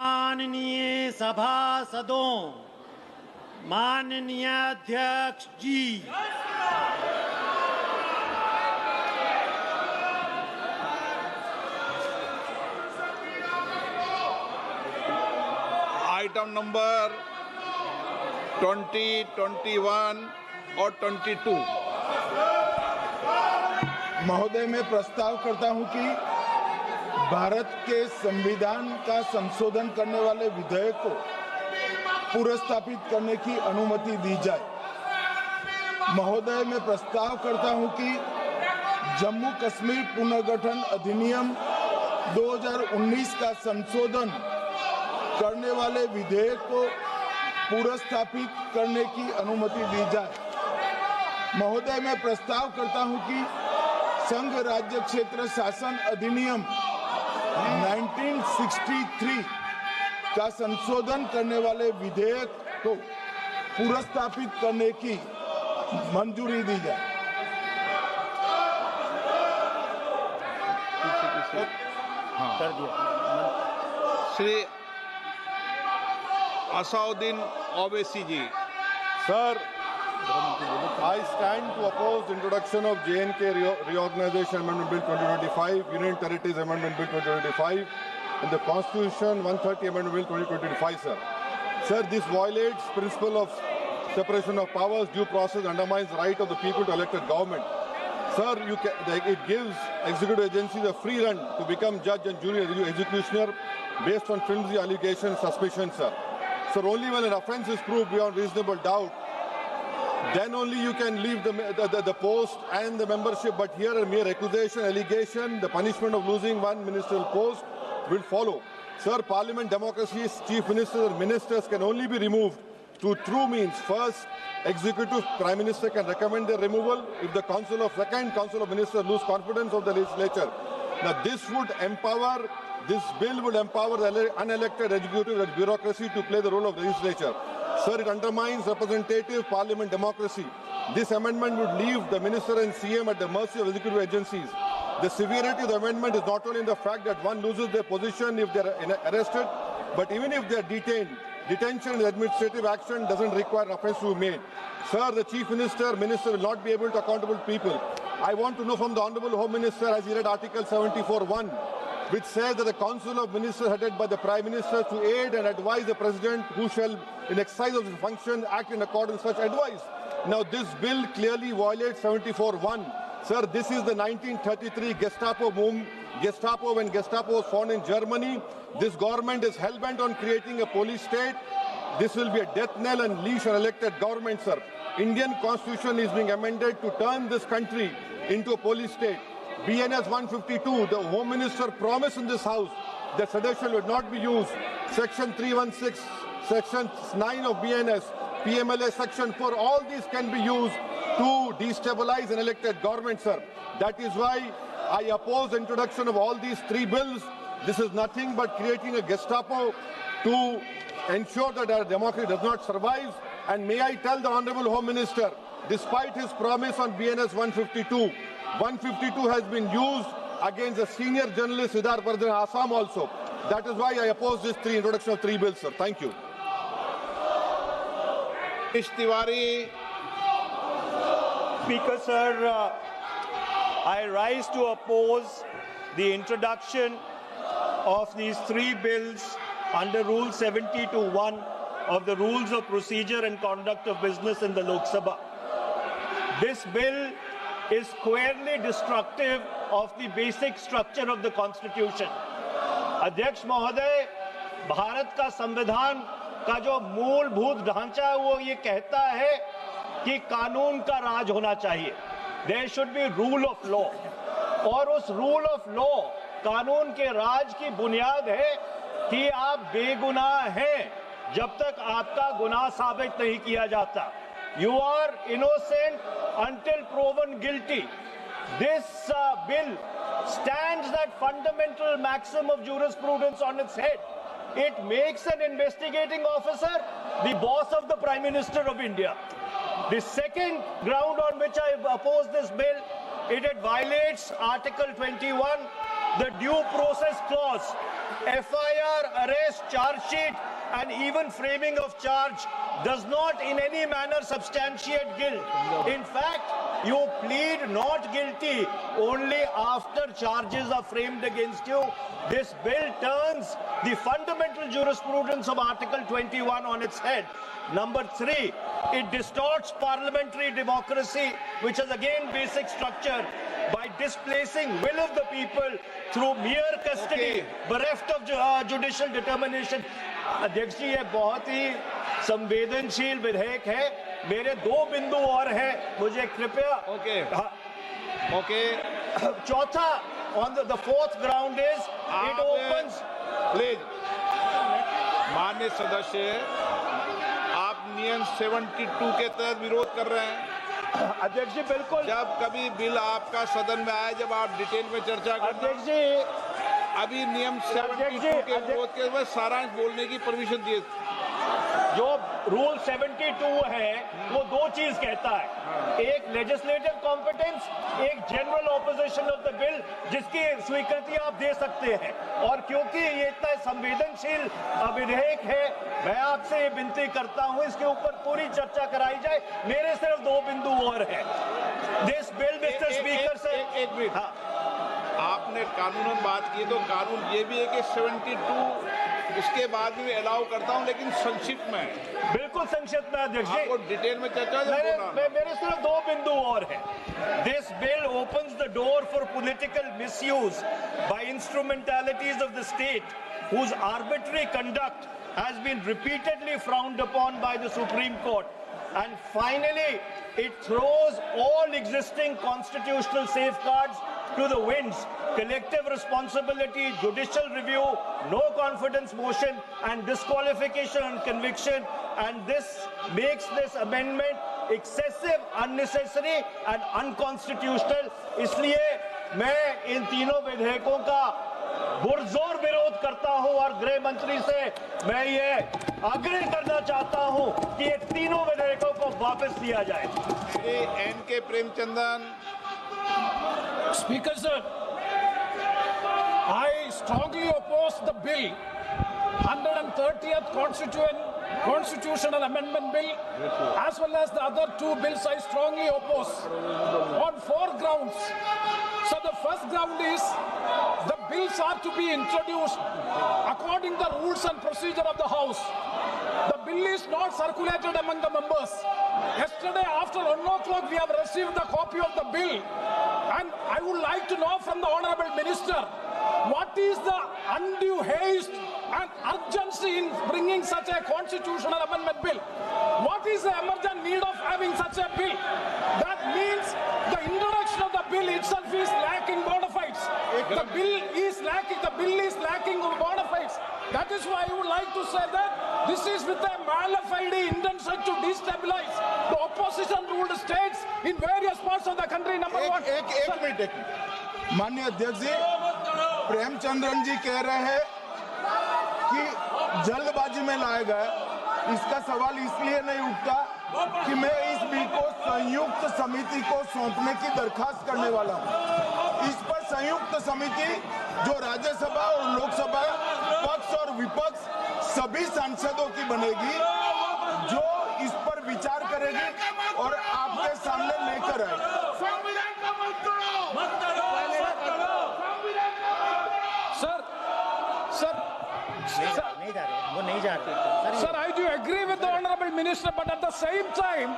माननीय सभासदों, माननीय अध्यक्ष जी, आइटम नंबर 20, 21 और 22। महोदय, मैं प्रस्ताव करता हूं कि भारत के संविधान का संशोधन करने वाले विधेयक को पुनर्स्थापित करने की अनुमति दी जाए। महोदय, मैं प्रस्ताव करता हूं कि जम्मू कश्मीर पुनर्गठन अधिनियम 2019 का संशोधन करने वाले विधेयक को पुनर्स्थापित करने की अनुमति दी जाए। महोदय, मैं प्रस्ताव करता हूं कि संघ राज्य क्षेत्र शासन अधिनियम 1963 का संशोधन करने वाले विधेयक को पुनर्स्थापित करने की मंजूरी दी जाए। कर दिया। श्री असाउद्दीन ओवैसी जी। Sir, I stand to oppose the introduction of J&K Reorganization Amendment Bill 2025, Union Territories Amendment Bill 2025, and the Constitution 130 Amendment Bill 2025, sir. Sir, this violates principle of separation of powers, due process, undermines the right of the people to elected government. Sir, it gives executive agencies a free run to become judge and jury executioner based on flimsy allegations, suspicions, sir. Sir, only when an offence is proved beyond reasonable doubt, then only you can leave the post and the membership. But here a mere accusation, allegation, the punishment of losing one ministerial post will follow. Sir, Parliament democracy's chief ministers and ministers can only be removed through true means. First, executive prime minister can recommend their removal if the council of ministers lose confidence of the legislature. Now this bill would empower the unelected executive bureaucracy to play the role of legislature. Sir, it undermines representative parliament democracy. This amendment would leave the minister and CM at the mercy of executive agencies. The severity of the amendment is not only in the fact that one loses their position if they are arrested, but even if they are detained. Detention and administrative action doesn't require offence to be made. Sir, the chief minister will not be able to accountable people. I want to know from the Honourable Home Minister, as he read Article 74(1), which says that the Council of Ministers headed by the Prime Minister to aid and advise the President, who shall, in exercise of his function, act in accordance with such advice. Now, this bill clearly violates 74(1). Sir, this is the 1933 Gestapo when Gestapo was found in Germany. This government is hell-bent on creating a police state. This will be a death knell and leash on elected government, sir. Indian Constitution is being amended to turn this country into a police state. BNS 152, the Home Minister promised in this House that sedition would not be used. Section 316, Section 9 of BNS, PMLA Section 4, all these can be used to destabilize an elected government, sir. That is why I oppose the introduction of all these three bills. This is nothing but creating a Gestapo to ensure that our democracy does not survive. And may I tell the Honourable Home Minister, despite his promise on BNS 152, 152 has been used against a senior journalist, Siddharth Vardhan, Assam also. That is why I oppose this introduction of three bills, sir. Thank you. Tiwari. Speaker, sir, I rise to oppose the introduction of these three bills under Rule 70(1) of the Rules of Procedure and Conduct of Business in the Lok Sabha. This bill is squarely destructive of the basic structure of the Constitution. अध्यक्ष महोदय, भारत का संविधान का जो मूलभूत ढांचा है वो ये कहता है कि कानून का राज होना चाहिए. There should be rule of law. और उस rule of law, कानून के राज की बुनियाद है कि आप बेगुनाह हैं जब तक आपका गुनाह साबित नहीं किया जाता. You are innocent until proven guilty. This bill stands that fundamental maxim of jurisprudence on its head. It makes an investigating officer the boss of the Prime Minister of India. The second ground on which I oppose this bill, it violates Article 21 the due process clause, FIR, arrest, charge sheet, and even framing of charge does not in any manner substantiate guilt. In fact, you plead not guilty only after charges are framed against you. This bill turns the fundamental jurisprudence of Article 21 on its head. Number 3, it distorts parliamentary democracy, which is again basic structure, by displacing will of the people through mere custody, bereft of judicial determination. अध्यक्ष जी, ये बहुत ही संवेदनशील विधेयक है. मेरे 2 बिंदु और हैं, मुझे कृपया. ओके. चौथा, on the fourth ground is it opens. Please माननीय सदस्य, आप नियम 72 के तहत विरोध कर रहे हैं. अध्यक्ष जी बिल्कुल. जब कभी बिल आपका सदन में आए, जब आप डिटेल में चर्चा करते हैं. अध्यक्ष जी, अभी नियम 72 के विरोध के बाद सारांश बोलने की परमिशन दिए. जो रूल 72 है वो 2 चीज कहता है. एक लेजिस्लेटिव कॉम्पिटेंस, एक general opposition of the bill, जिसकी स्वीकृति आप दे सकते हैं. और क्योंकि ये इतना संवेदनशील विधेयक है, मैं आपसे ये विनती करता हूं इसके ऊपर पूरी चर्चा कराई जाए. मेरे सिर्फ 2 बिंदु और हैं. दिस बिल, मिस्टर स्पीकर से एक मिनट. आपने कानूनन बात की, तो कानून ये भी है कि 72 उसके बाद भी अलाउ करता हूं, लेकिन संक्षिप्त में. बिल्कुल संक्षिप्त में अध्यक्ष जी. आपको डिटेल में चर्चा मेरे सिर्फ 2 बिंदु और हैं. This bill opens the door for political misuse by instrumentalities of the state whose arbitrary conduct has been repeatedly frowned upon by the Supreme Court. And finally, it throws all existing constitutional safeguards to the winds. Collective responsibility, judicial review, no confidence motion, and disqualification and conviction. And this makes this amendment excessive, unnecessary, and unconstitutional. इसलिए मैं इन तीनों विधेयकों का पुरजोर विरोध करता हूं और गृह मंत्री से मैं ये आग्रह करना चाहता हूं कि ये तीनों विधेयकों को वापस लिया जाए. Shri N.K. Premachandran. Speaker sir, I strongly oppose the bill, 130th Constitutional Amendment Bill, as well as the other 2 bills I strongly oppose on 4 grounds. So the first ground is the bills are to be introduced according to the rules and procedure of the House. The bill is not circulated among the members. Yesterday after 1 o'clock we have received the copy of the bill, and I would like to know from the Honourable Minister, what is the undue haste and urgency in bringing such a constitutional amendment bill? What is the emergent need of having such a bill? That means the introduction of the bill itself is lacking bona fides. The bill is lacking bona fides. That is why I would like to say that this is with a mala fide intention to destabilize the opposition-ruled states in various parts of the country. Number one. एक minute. माननीय अध्यक्ष जी, प्रेमचंद्रन जी कह रहे हैं कि जल्दबाजी में लाया गया. इसका सवाल इसलिए नहीं उठता कि मैं इस बिल को संयुक्त समिति को सौंपने की दरखास्त करने वाला हूं. इस पर संयुक्त समिति जो राज्यसभा और लोकसभा पक्ष और विपक्ष सभी सांसदों की बनेगी, जो इस पर विचार करेगी और आपके सामने लेकर आएगी. Sir, I do agree with the Honourable Minister, but at the same time,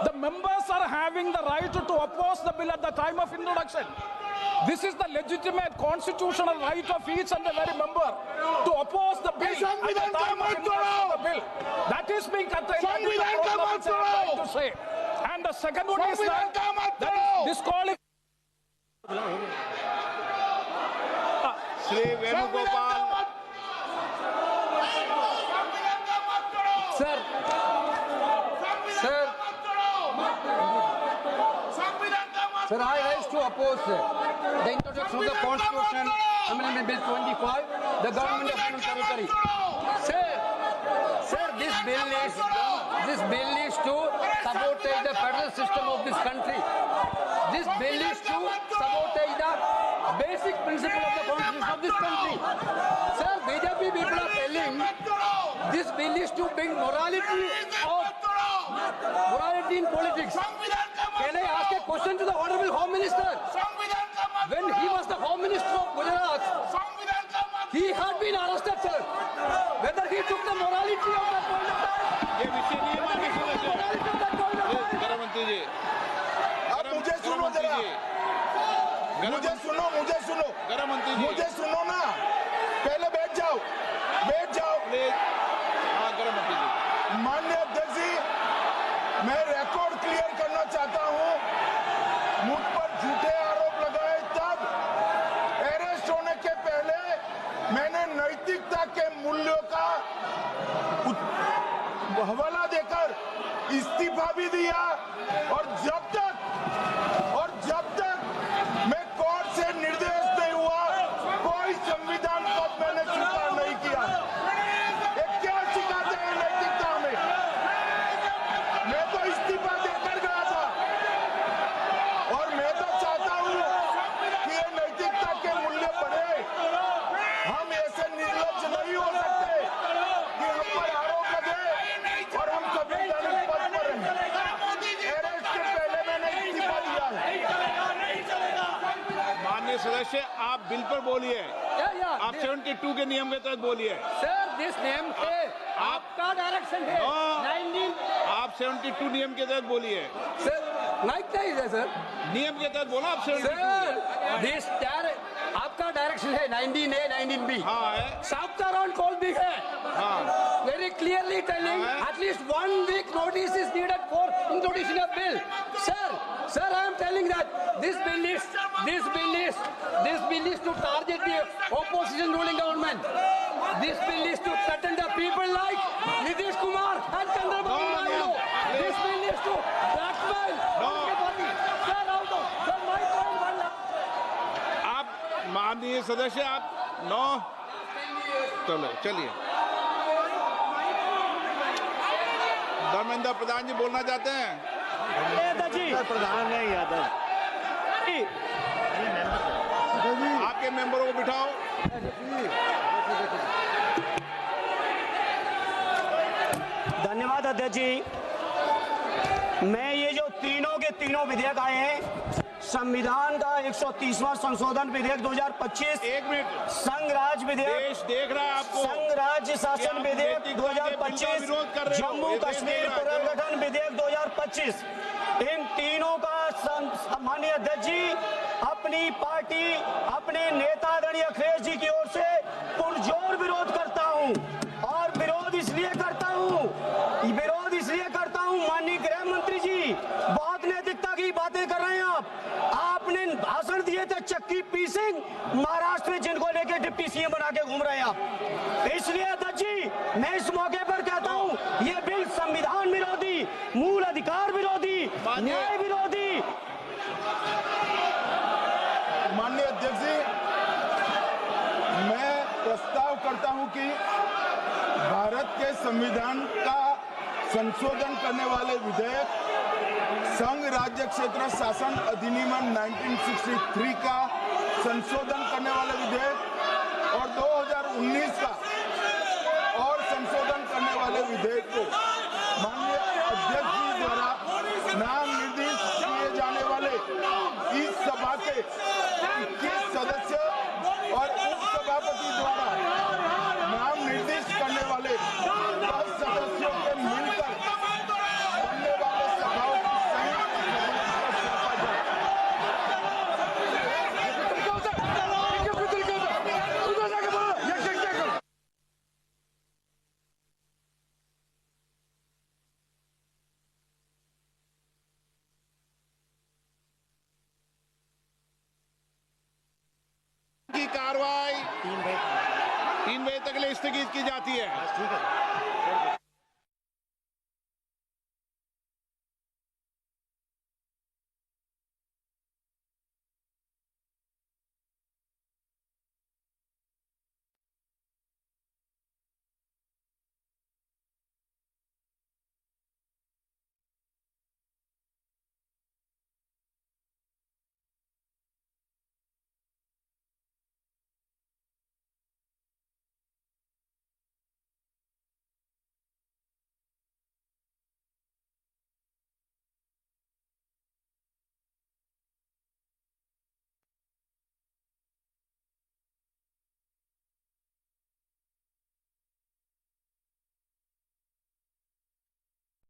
the members are having the right to oppose the bill at the time of introduction. This is the legitimate constitutional right of each and every member to oppose the bill at the time of introduction of the bill. That is being contained in the program, which I am trying to say. And the second one is that is disqualification. Shri Venugopal. Sir, I rise to oppose the introduction of the Constitution Amendment Bill 25, the Government of Union Territory. Sir, this bill is to sabotage the federal system of this country. This bill is to sabotage the basic principle of the constitution of this country. Sir, BJP people are telling this bill is to bring morality in politics. Can I ask a question to the Honorable Home Minister? When he was the Home Minister of Gujarat, he had been arrested, sir. Whether he took the morality of that point of time, ये विषय नहीं है माननीय सदस्य। morality of that point of time. गृह मंत्री जी, अब मुझे सुनो जरा, मुझे सुनो गृह मंत्री जी, मुझे सुनो ना, पहले बैठ जाओ। प्लीज। हाँ, गृह मंत्री जी। माननीय अध्यक्ष जी, मैं रिकॉर्ड क्लियर करना चाहता हूं। मुझ पर झूठे आरोप लगाए तब अरेस्ट होने के पहले मैंने नैतिकता के मूल्यों का हवाला देकर इस्तीफा भी दिया और जब तक मैं कोर्ट से निर्देश नहीं हुआ कोई संविधान पद मैंने स्वीकार नहीं किया। ये क्या सिखाते हैं नैतिकता में? मैं तो इस्तीफा देकर गया था और मैं तो चाहता हूं कि ये नैतिकता के मूल्य बढ़े। हम ऐसे निर्लज्ज नहीं हो सकते कि हम पर आरोप लगे और हम संवैधानिक पद पर हैं। अरेस्ट के पहले मैंने इस्तीफा दिया है। माननीय सदस्य, आप बिल पर बोलिए। आप 72 के नियम के तहत बोलिए। Sir, this name है, आपका डायरेक्शन है। 19 आप 72 नियम के तहत बोलिए। सर, माइक नहीं है सर। नियम के तहत बोला आप 72। सर, this आपका डायरेक्शन है 19A, 19B। हाँ है। Sauta round call भी है। हाँ। Very clearly telling at least 1 week notice is needed for introduction of bill. Sir, I am telling that this bill is to target the opposition ruling government. This bill is to threaten the people like Nitish Kumar and Chandrababu Naidu. This bill is to blackmail political party. Sir, out of sir, my point one. आप माननीय सदस्य, आप 9 चलिए। धर्मेंद्र प्रधान जी बोलना चाहते हैं। प्रधान नहीं यादव। आपके मेंबरों को बिठाओ। धन्यवाद अध्यक्ष जी। मैं ये जो तीनों के तीनों विधेयक आए हैं, संविधान का 130वां संशोधन विधेयक 2025, 1 मिनट, संघ राज्य विधेयक, देश देख रहा है आपको। संघ राज्य शासन विधेयक 2025, जम्मू कश्मीर पुनर्गठन विधेयक 2025, इन तीनों का माननीय अध्यक्ष जी अपनी पार्टी, अपने नेतागण अखिलेश जी की ओर से पुरजोर विरोध करता हूं। और विरोध इसलिए करता हूं माननीय गृह मंत्री जी, बहुत नैतिकता की बातें कर रहे हैं आपने भाषण दिए थे चक्की पी सिंह महाराष्ट्र में, जिनको लेके डिप्टी सीएम बना के घूम रहे हैं आप। इसलिए अध्यक्ष जी, मैं इस मौके पर कहता हूं, ये बिल संविधान विरोधी, मूल अधिकार विरोधी, न्याय विरोधी। माननीय अध्यक्ष जी, मैं प्रस्ताव करता हूं कि भारत के संविधान का संशोधन करने वाले विधेयक, संघ राज्य क्षेत्र शासन अधिनियम 1963 का संशोधन करने वाले विधेयक और 2019 का और संशोधन करने वाले विधेयक को माननीय अध्यक्ष जी द्वारा नाम निर्देशित किए जाने वाले इस सभा के 21 सदस्य और उपसभापति द्वारा नाम निर्देशित करने वाले 10 सदस्यों के मिलकर बनने वाले सभाओं की संयुक्त की कार्रवाई 3 बजे तक के लिए स्थगित की जाती है।